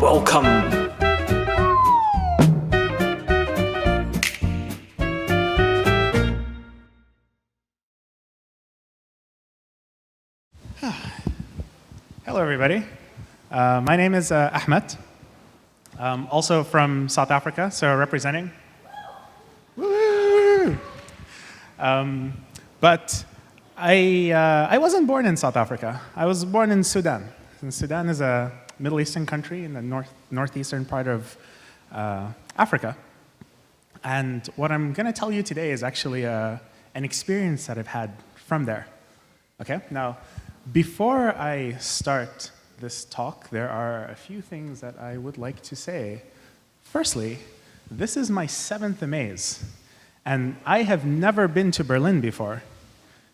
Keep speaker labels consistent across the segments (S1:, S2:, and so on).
S1: welcome.
S2: Hello, everybody. My name is Ahmed, also from South Africa, so representing. Woo! But I wasn't born in South Africa. I was born in Sudan. And Sudan is a Middle Eastern country in the northeastern part of Africa. And what I'm going to tell you today is actually an experience that I've had from there. Okay? Now, before I start this talk, there are a few things that I would like to say. Firstly, this is my 7th Amaze, and I have never been to Berlin before.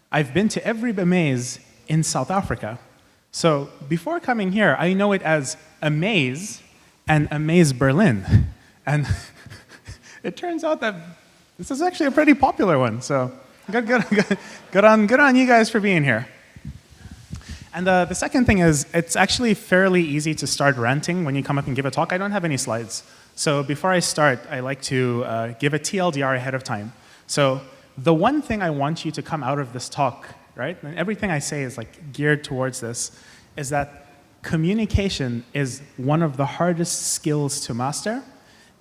S2: I've been to every Amaze in South Africa. So before coming here, I know it as Amaze and Amaze Berlin. And it turns out that this is actually a pretty popular one, so good on you guys for being here. And the second thing is, it's actually fairly easy to start ranting when you come up and give a talk. I don't have any slides. So before I start, I like to give a TLDR ahead of time. So the one thing I want you to come out of this talk, right, and everything I say is like geared towards this, is that communication is one of the hardest skills to master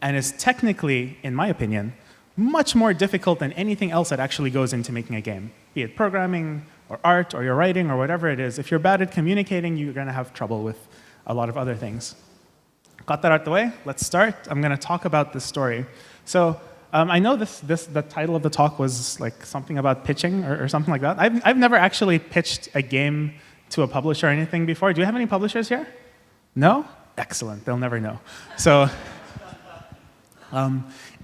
S2: and is technically, in my opinion, much more difficult than anything else that actually goes into making a game, be it programming, or art, or your writing, or whatever it is. If you're bad at communicating, you're going to have trouble with a lot of other things. Got that out the way? Let's start. I'm going to talk about this story. So I know the title of the talk was like something about pitching or something like that. I've never actually pitched a game to a publisher or anything before. Do you have any publishers here? No? Excellent. They'll never know. So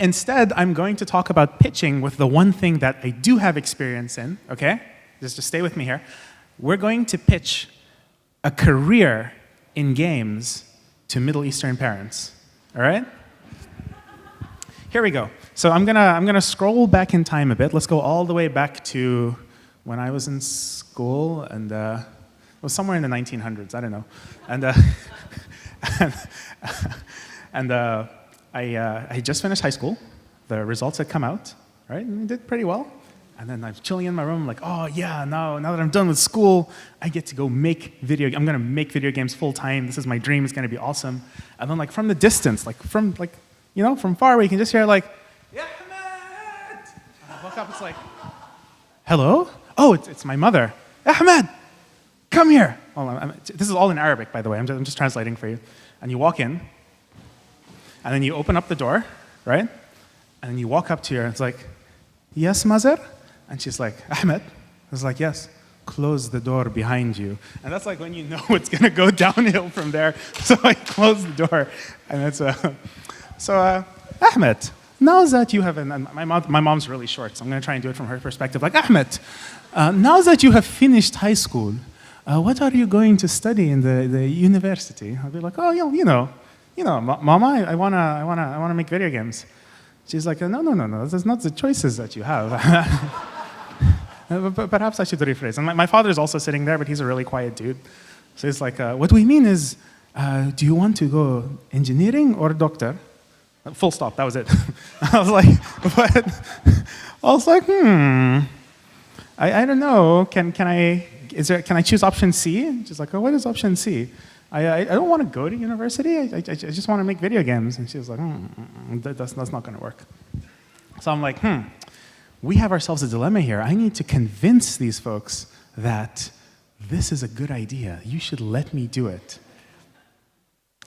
S2: instead, I'm going to talk about pitching with the one thing that I do have experience in, okay? Just stay with me here. We're going to pitch a career in games to Middle Eastern parents, all right? Here we go. So I'm gonna scroll back in time a bit. Let's go all the way back to when I was in school, and it was somewhere in the 1900s, I don't know. And I just finished high school. The results had come out, right? And I did pretty well. And then I'm chilling in my room, like, oh yeah, now that I'm done with school, I get to go I'm gonna make video games full time. This is my dream, it's gonna be awesome. And then like from the distance, from far away, you can just hear like, yeah, Ahmed! And I look up, it's like, hello? Oh, it's my mother. Ahmed, come here. This is all in Arabic, by the way, I'm just translating for you. And you walk in, and then you open up the door, right? And then you walk up to her, and it's like, yes, Mazer? And she's like, Ahmed? I was like, yes. Close the door behind you. And that's like when you know it's going to go downhill from there. So I close the door. And it's Ahmed, now that you have, my mom's really short, so I'm going to try and do it from her perspective. Like, Ahmed, now that you have finished high school, what are you going to study in the university? I'll be like, oh, you know, Mama, I wanna make video games. She's like, no, that's not the choices that you have. But perhaps I should rephrase. And my father is also sitting there, but he's a really quiet dude. So he's like, what we mean is, do you want to go engineering or doctor? Full stop, that was it. I was like, what? I was like, I don't know. Can I choose option C? And she's like, oh, what is option C? I don't want to go to university. I just want to make video games. And she was like, that's not going to work. So I'm like, we have ourselves a dilemma here. I need to convince these folks that this is a good idea. You should let me do it.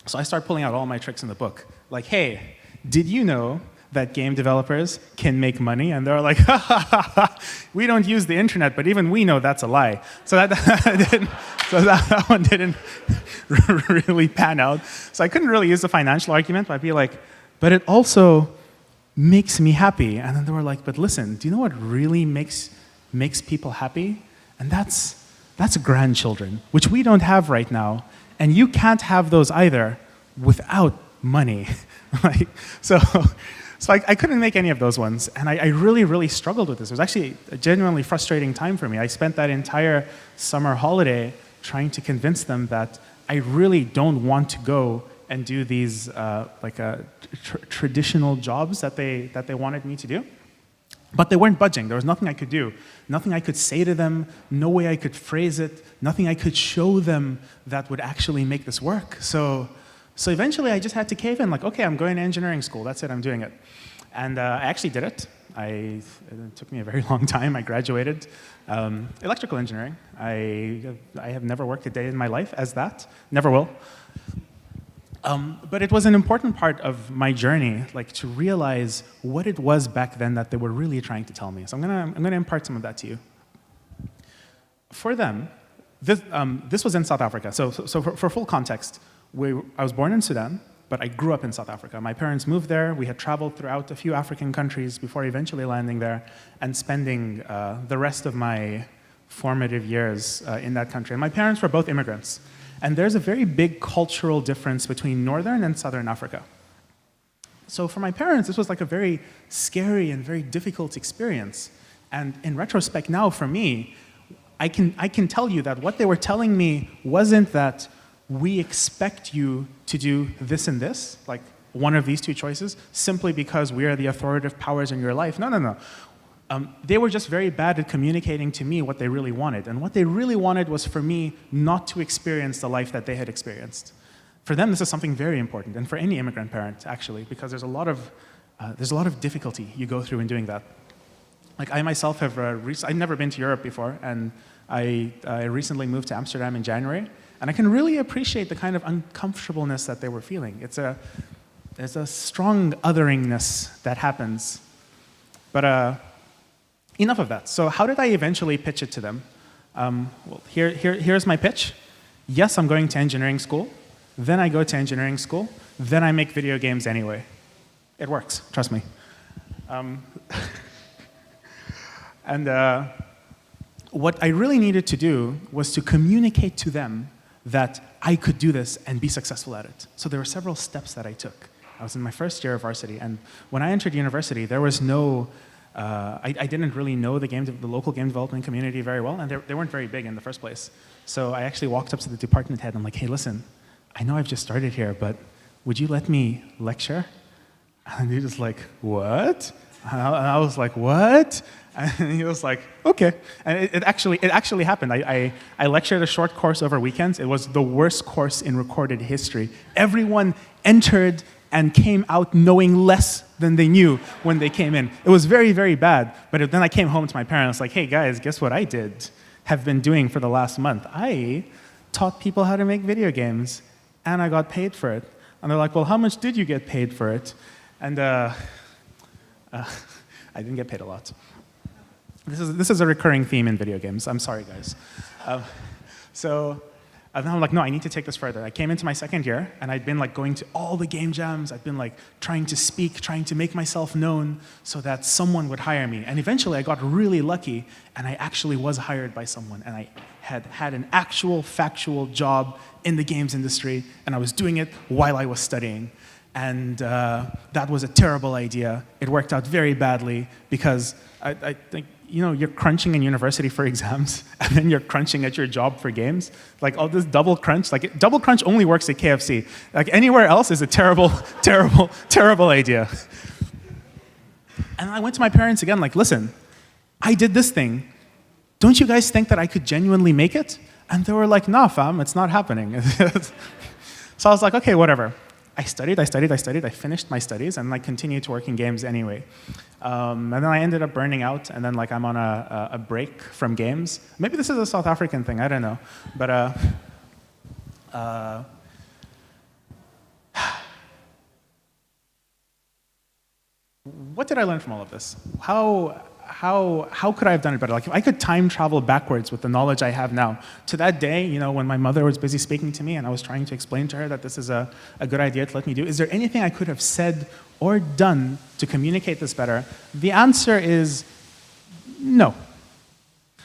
S2: So I start pulling out all my tricks in the book. Like, hey, did you know that game developers can make money? And they're like, we don't use the internet, but even we know that's a lie. So that one didn't really pan out. So I couldn't really use the financial argument, but I'd be like, but it also makes me happy. And then they were like, but listen, do you know what really makes people happy? And that's grandchildren, which we don't have right now. And you can't have those either without money. So I couldn't make any of those ones. And I really, really struggled with this. It was actually a genuinely frustrating time for me. I spent that entire summer holiday trying to convince them that I really don't want to go and do these traditional jobs that they wanted me to do. But they weren't budging. There was nothing I could do, nothing I could say to them, no way I could phrase it, nothing I could show them that would actually make this work. So eventually I just had to cave in, like, okay, I'm going to engineering school, that's it, I'm doing it. And I actually did it. It took me a very long time. I graduated electrical engineering. I have never worked a day in my life as that, never will. But it was an important part of my journey, like to realize what it was back then that they were really trying to tell me. So I'm gonna impart some of that to you. For them, this was in South Africa. So for full context, I was born in Sudan, but I grew up in South Africa. My parents moved there. We had traveled throughout a few African countries before eventually landing there and spending the rest of my formative years in that country. And my parents were both immigrants. And there's a very big cultural difference between Northern and Southern Africa. So for my parents, this was like a very scary and very difficult experience. And in retrospect now, for me, I can tell you that what they were telling me wasn't that we expect you to do this and this, like one of these two choices, simply because we are the authoritative powers in your life. No. They were just very bad at communicating to me what they really wanted. And what they really wanted was for me not to experience the life that they had experienced. For them, this is something very important, and for any immigrant parent, actually, because there's a lot of difficulty you go through in doing that. Like I myself have, I've never been to Europe before, and I recently moved to Amsterdam in January, and I can really appreciate the kind of uncomfortableness that they were feeling. There's a strong otheringness that happens. But enough of that. So how did I eventually pitch it to them? Well, here's my pitch. Yes, I'm going to engineering school. Then I go to engineering school. Then I make video games anyway. It works, trust me. And what I really needed to do was to communicate to them that I could do this and be successful at it. So there were several steps that I took. I was in my first year of varsity, and when I entered university, there was no I didn't really know the local game development community very well, and they weren't very big in the first place. So I actually walked up to the department head and I'm like, hey, listen, I know I've just started here, but would you let me lecture? And he was like, what? And I was like, what? And he was like, okay. And it actually happened. I lectured a short course over weekends. It was the worst course in recorded history. Everyone entered and came out knowing less than they knew when they came in. It was very, very bad. But then I came home to my parents like, hey guys, guess what I have been doing for the last month? I taught people how to make video games, and I got paid for it. And they're like, well, how much did you get paid for it? And I didn't get paid a lot. This is a recurring theme in video games. I'm sorry, guys. And then I'm like, no, I need to take this further. I came into my second year, and I'd been like going to all the game jams. I'd been like trying to speak, trying to make myself known so that someone would hire me. And eventually I got really lucky, and I actually was hired by someone. And I had an actual factual job in the games industry, and I was doing it while I was studying. And that was a terrible idea. It worked out very badly because I think, you know, you're crunching in university for exams, and then you're crunching at your job for games. Like all this double crunch, like double crunch only works at KFC. Like anywhere else is a terrible, terrible, terrible idea. And I went to my parents again, like, listen, I did this thing. Don't you guys think that I could genuinely make it? And they were like, nah, fam, it's not happening. So I was like, okay, whatever. I studied, I finished my studies, and I continued to work in games anyway. And then I ended up burning out, and then like I'm on a break from games. Maybe this is a South African thing, I don't know. But what did I learn from all of this? How could I have done it better? Like if I could time travel backwards with the knowledge I have now to that day, you know, when my mother was busy speaking to me and I was trying to explain to her that this is a good idea to let me do, is there anything I could have said or done to communicate this better? The answer is no.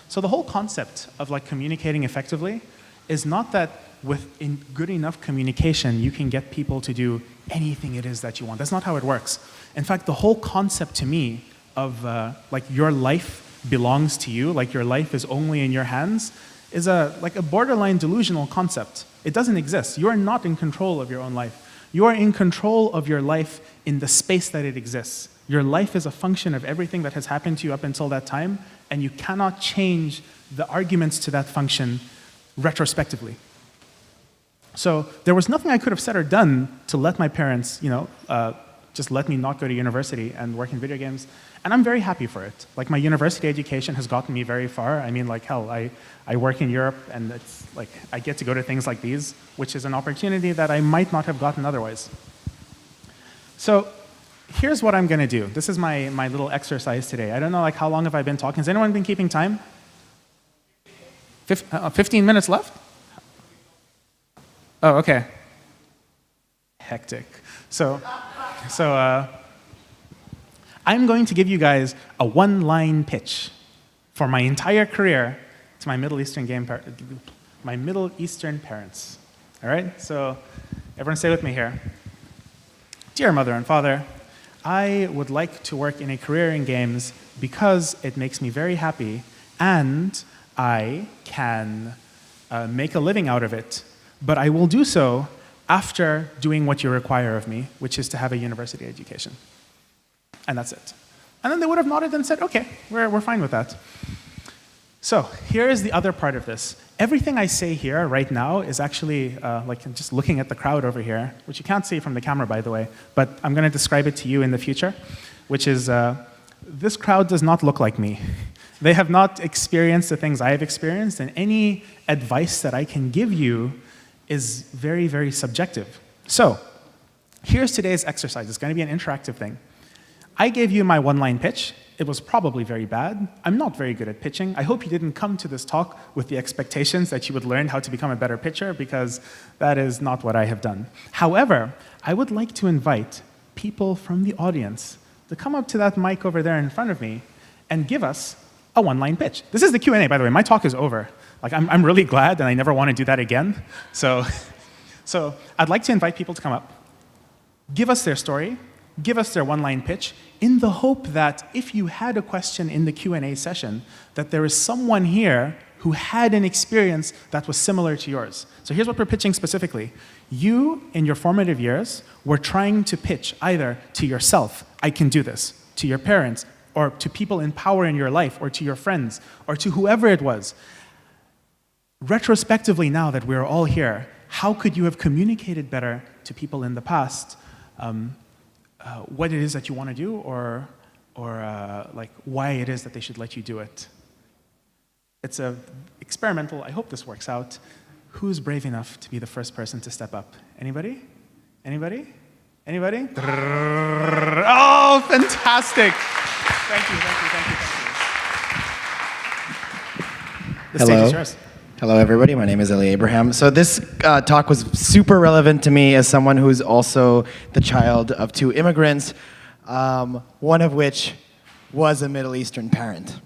S2: So the whole concept of like communicating effectively is not that with good enough communication you can get people to do anything it is that you want. That's not how it works. In fact, the whole concept to me of like your life belongs to you, like your life is only in your hands, is like a borderline delusional concept. It doesn't exist. You are not in control of your own life. You are in control of your life in the space that it exists. Your life is a function of everything that has happened to you up until that time, and you cannot change the arguments to that function retrospectively. So there was nothing I could have said or done to let my parents, just let me not go to university and work in video games. And I'm very happy for it. Like, my university education has gotten me very far. I mean, like, hell, I work in Europe, and it's like I get to go to things like these, which is an opportunity that I might not have gotten otherwise. So here's what I'm going to do. This is my little exercise today. I don't know, like, how long have I been talking? Has anyone been keeping time? 15 minutes left? Oh, okay. Hectic. So I'm going to give you guys a one-line pitch for my entire career to my Middle Eastern parents. All right? So everyone stay with me here. Dear mother and father, I would like to work in a career in games because it makes me very happy, and I can make a living out of it. But I will do so after doing what you require of me, which is to have a university education. And that's it. And then they would have nodded and said, okay, we're fine with that. So here is the other part of this. Everything I say here right now is actually, like, just looking at the crowd over here, which you can't see from the camera, by the way, but I'm going to describe it to you in the future, which is this crowd does not look like me. They have not experienced the things I have experienced, and any advice that I can give you is very, very subjective. So here's today's exercise. It's going to be an interactive thing. I gave you my one-line pitch. It was probably very bad. I'm not very good at pitching. I hope you didn't come to this talk with the expectations that you would learn how to become a better pitcher, because that is not what I have done. However, I would like to invite people from the audience to come up to that mic over there in front of me and give us a one-line pitch. This is the Q&A, by the way. My talk is over. Like, I'm really glad, and I never want to do that again. So I'd like to invite people to come up, give us their story, give us their one-line pitch, in the hope that if you had a question in the Q&A session, that there is someone here who had an experience that was similar to yours. So here's what we're pitching specifically. You, in your formative years, were trying to pitch either to yourself, I can do this, to your parents, or to people in power in your life, or to your friends, or to whoever it was. Retrospectively, now that we're all here, how could you have communicated better to people in the past what it is that you want to do, or like why it is that they should let you do it? It's experimental. I hope this works out. Who's brave enough to be the first person to step up? Anybody? Anybody? Anybody? Oh, fantastic! Thank you, thank you, thank you, thank you. The stage is yours.
S1: Hello, everybody. My name is Eli Abraham. So this talk was super relevant to me as someone who's also the child of two immigrants, one of which was a Middle Eastern parent.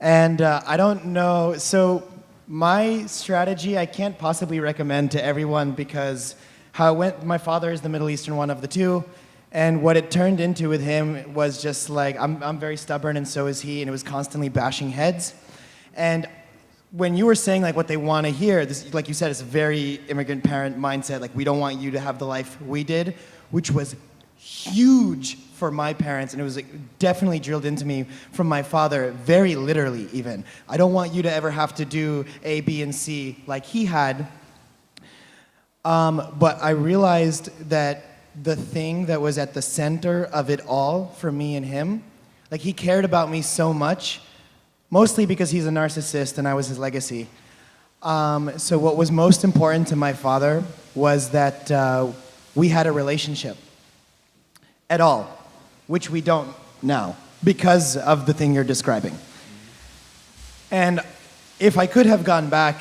S1: And I don't know, so my strategy I can't possibly recommend to everyone, because how it went, my father is the Middle Eastern one of the two, and what it turned into with him was just like, I'm very stubborn, and so is he, and it was constantly bashing heads. And when you were saying like what they want to hear, this, like you said, it's a very immigrant parent mindset. Like, we don't want you to have the life we did, which was huge for my parents, and it was like definitely drilled into me from my father, very literally even. I don't want you to ever have to do A, B, and C like he had. But I realized that the thing that was at the center of it all for me and him, like, he cared about me so much, mostly because he's a narcissist and I was his legacy. So what was most important to my father was that we had a relationship at all, which we don't now because of the thing you're describing. And if I could have gone back,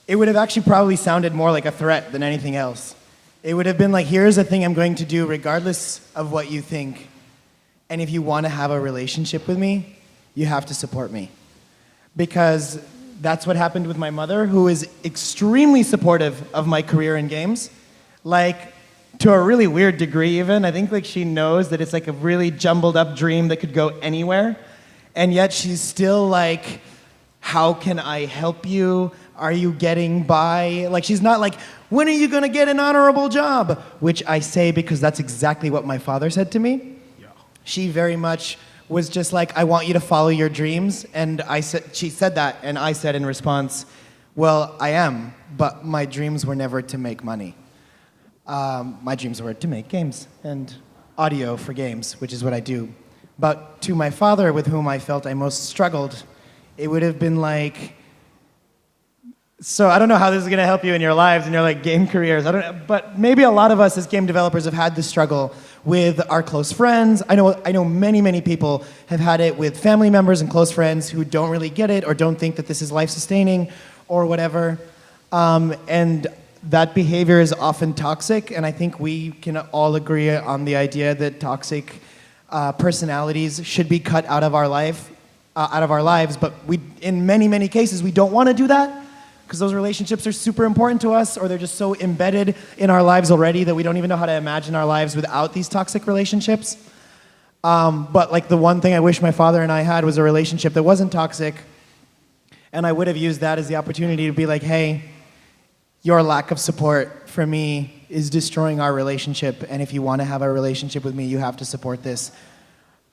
S1: it would have actually probably sounded more like a threat than anything else. It would have been like, here's a thing I'm going to do regardless of what you think. And if you want to have a relationship with me, you have to support me. Because that's what happened with my mother, who is extremely supportive of my career in games. Like, to a really weird degree even. I think like she knows that it's like a really jumbled up dream that could go anywhere. And yet she's still like, how can I help you? Are you getting by? Like, she's not like, when are you going to get an honorable job? Which I say because that's exactly what my father said to me.
S2: Yeah.
S1: She very much was just like, I want you to follow your dreams. And she said that, and I said in response, well, I am, but my dreams were never to make money. My dreams were to make games and audio for games, which is what I do. But to my father, with whom I felt I most struggled, it would have been like, so I don't know how this is going to help you in your lives and your like game careers. I don't know, but maybe a lot of us as game developers have had this struggle with our close friends. I know many people have had it with family members and close friends who don't really get it or don't think that this is life-sustaining or whatever. And that behavior is often toxic, and I think we can all agree on the idea that toxic personalities should be cut out of our lives. But in many cases, we don't want to do that because those relationships are super important to us, or they're just so embedded in our lives already that we don't even know how to imagine our lives without these toxic relationships. But like the one thing I wish my father and I had was a relationship that wasn't toxic, and I would have used that as the opportunity to be like, hey, your lack of support for me is destroying our relationship, and if you want to have a relationship with me, you have to support this,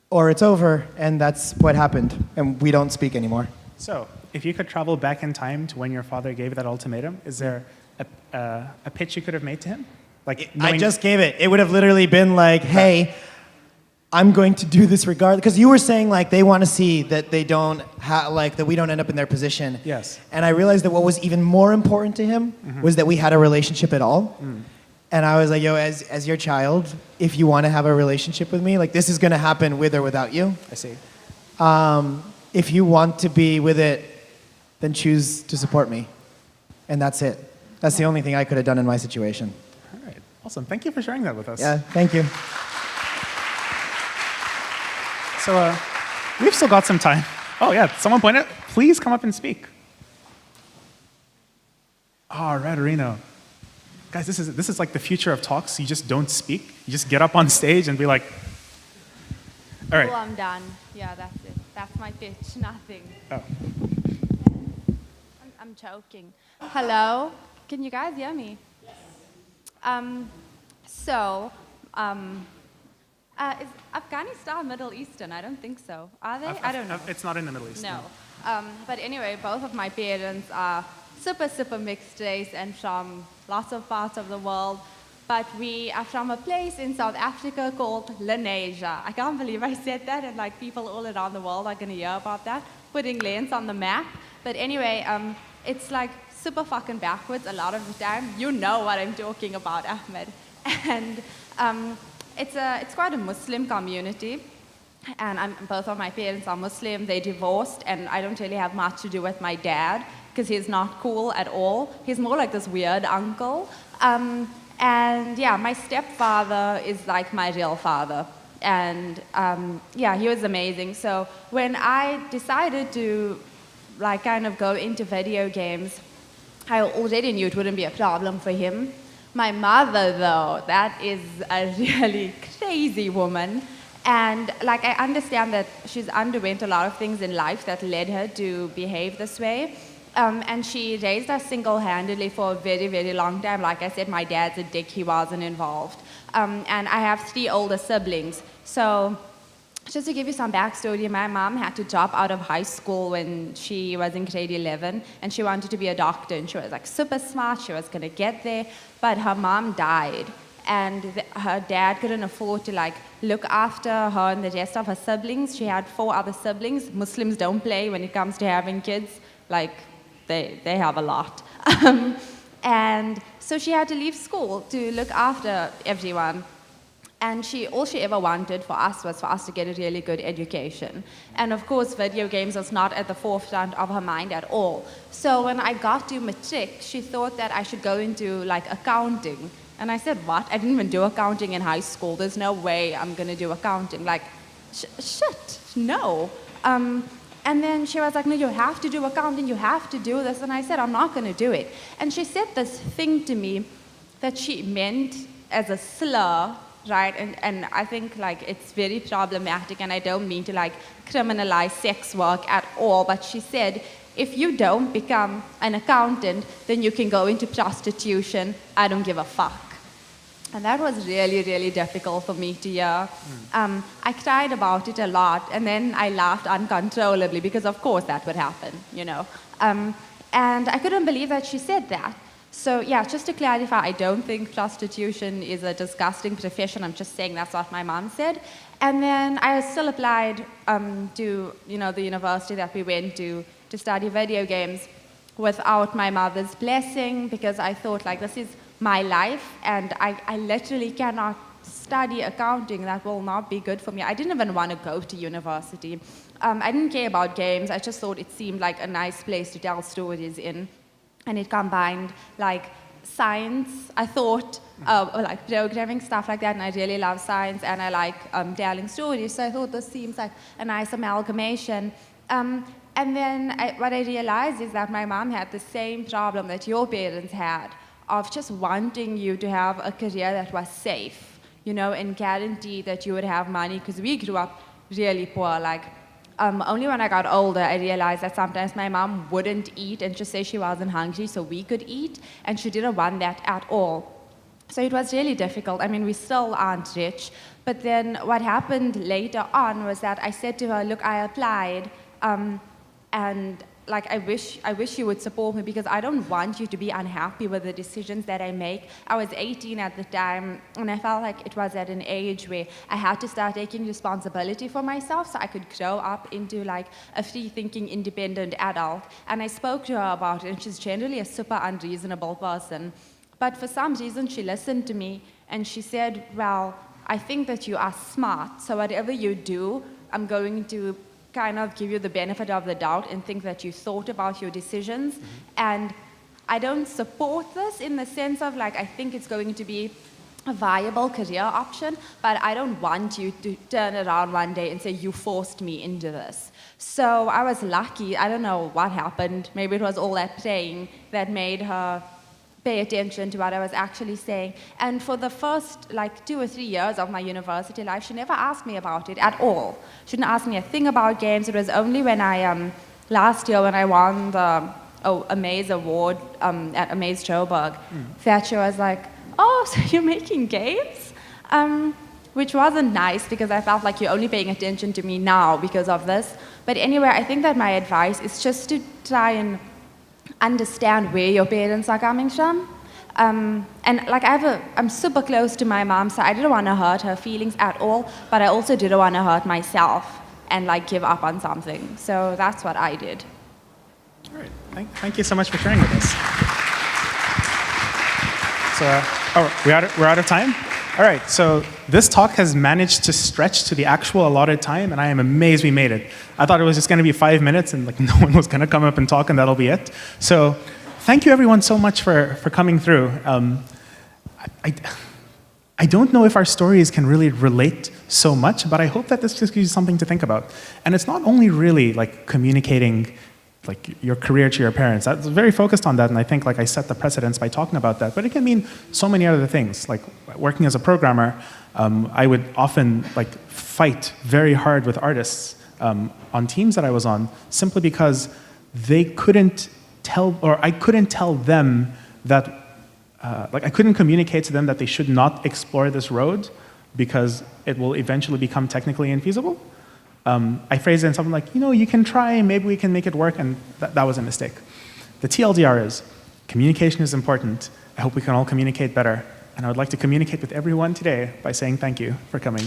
S1: or it's over. And that's what happened, and we don't speak anymore.
S2: So, if you could travel back in time to when your father gave that ultimatum, is there a pitch you could have made to him? Like
S1: I just gave it. It would have literally been like, hey, I'm going to do this regardless. Because you were saying like they want to see that they don't that we don't end up in their position.
S2: Yes.
S1: And I realized that what was even more important to him was that we had a relationship at all. And I was like, yo, as your child, if you want to have a relationship with me, like this is going to happen with or without you.
S2: I see.
S1: If you want to be with it, then choose to support me. And that's it. That's the only thing I could have done in my situation.
S2: All right. Awesome. Thank you for sharing that with us.
S1: Yeah, thank you.
S2: So we've still got some time. Oh, yeah. Someone pointed. Please come up and speak. Oh, Red Reno. Guys, this is like the future of talks. You just don't speak. You just get up on stage and be like, all right.
S3: Oh, I'm done. Yeah, that's it. That's my pitch. Nothing.
S2: Oh.
S3: I'm choking. Hello? Can you guys hear me? Yes. Is Afghanistan Middle Eastern? I don't think so. Are they? I don't know.
S2: It's not in the Middle East.
S3: No. But anyway, both of my parents are super mixed race and from lots of parts of the world. But we are from a place in South Africa called Lenasia. I can't believe I said that, and like people all around the world are going to hear about that, putting Lens on the map. But anyway, it's like super fucking backwards a lot of the time. You know what I'm talking about, Ahmed. And it's quite a Muslim community. And both of my parents are Muslim. They divorced, and I don't really have much to do with my dad because he's not cool at all. He's more like this weird uncle. And yeah, my stepfather is like my real father. And yeah, he was amazing. So when I decided to like kind of go into video games, I already knew it wouldn't be a problem for him. My mother, though, that is a really crazy woman. And like I understand that she's underwent a lot of things in life that led her to behave this way. And she raised us single-handedly for a very long time. Like I said, my dad's a dick, he wasn't involved. And I have 3 older siblings. So just to give you some backstory, my mom had to drop out of high school when she was in grade 11, and she wanted to be a doctor, and she was like super smart, she was gonna get there, but her mom died. And her dad couldn't afford to like look after her and the rest of her siblings. She had 4 other siblings. Muslims don't play when it comes to having kids. Like, they have a lot. And so she had to leave school to look after everyone. And all she ever wanted for us was for us to get a really good education. And of course, video games was not at the forefront of her mind at all. So when I got to matric, she thought that I should go into like accounting. And I said, what? I didn't even do accounting in high school. There's no way I'm gonna do accounting. Like, shit, no. And then she was like, no, you have to do accounting, you have to do this. And I said, I'm not gonna do it. And she said this thing to me that she meant as a slur, right? And I think like it's very problematic, and I don't mean to like criminalize sex work at all, but she said, if you don't become an accountant, then you can go into prostitution. I don't give a fuck. And that was really, really difficult for me to hear. I cried about it a lot, and then I laughed uncontrollably because, of course, that would happen, you know. And I couldn't believe that she said that. So, yeah, just to clarify, I don't think prostitution is a disgusting profession. I'm just saying that's what my mom said. And then I still applied to, the university that we went to study video games without my mother's blessing, because I thought, like, this is my life, and I literally cannot study accounting. That will not be good for me. I didn't even want to go to university. I didn't care about games. I just thought it seemed like a nice place to tell stories in. And it combined, like, science. I thought, like, programming, stuff like that, and I really love science, and I like telling stories. So I thought this seems like a nice amalgamation. And then what I realized is that my mom had the same problem that your parents had, of just wanting you to have a career that was safe, and guarantee that you would have money, because we grew up really poor. Like, only when I got older, I realized that sometimes my mom wouldn't eat and just say she wasn't hungry so we could eat, and she didn't want that at all. So it was really difficult. I mean, we still aren't rich. But then what happened later on was that I said to her, look, I applied, and like, I wish you would support me, because I don't want you to be unhappy with the decisions that I make. I was 18 at the time, and I felt like it was at an age where I had to start taking responsibility for myself so I could grow up into, like, a free-thinking, independent adult. And I spoke to her about it, and she's generally a super unreasonable person. But for some reason, she listened to me, and she said, well, I think that you are smart, so whatever you do, I'm going to kind of give you the benefit of the doubt and think that you thought about your decisions. And I don't support this in the sense of, like, I think it's going to be a viable career option, but I don't want you to turn around one day and say, you forced me into this. So I was lucky. I don't know what happened. Maybe it was all that praying that made her pay attention to what I was actually saying. And for the first, like, 2 or 3 years of my university life, she never asked me about it at all. She didn't ask me a thing about games. It was only when I, last year when I won the Amaze Award at Amaze Joburg, that she was like, oh, so you're making games? Which wasn't nice, because I felt like you're only paying attention to me now because of this. But anyway, I think that my advice is just to try and understand where your parents are coming from. And like, I'm super close to my mom, so I didn't want to hurt her feelings at all, but I also didn't want to hurt myself and, like, give up on something. So that's what I did.
S2: All right. Thank you so much for sharing with us. So, we're out of time? All right, so this talk has managed to stretch to the actual allotted time, and I am amazed we made it. I thought it was just going to be 5 minutes, and, like, no one was going to come up and talk, and that'll be it. So thank you, everyone, so much for coming through. I don't know if our stories can really relate so much, but I hope that this just gives you something to think about. And it's not only really, like, communicating, like, your career to your parents. I was very focused on that, and I think, like, I set the precedence by talking about that. But it can mean so many other things. Like, working as a programmer, I would often, like, fight very hard with artists on teams that I was on, simply because they couldn't tell, or I couldn't tell them that, like, I couldn't communicate to them that they should not explore this road because it will eventually become technically infeasible. I phrased it in something like, you can try, maybe we can make it work, and that was a mistake. The TLDR is, communication is important. I hope we can all communicate better. And I would like to communicate with everyone today by saying thank you for coming.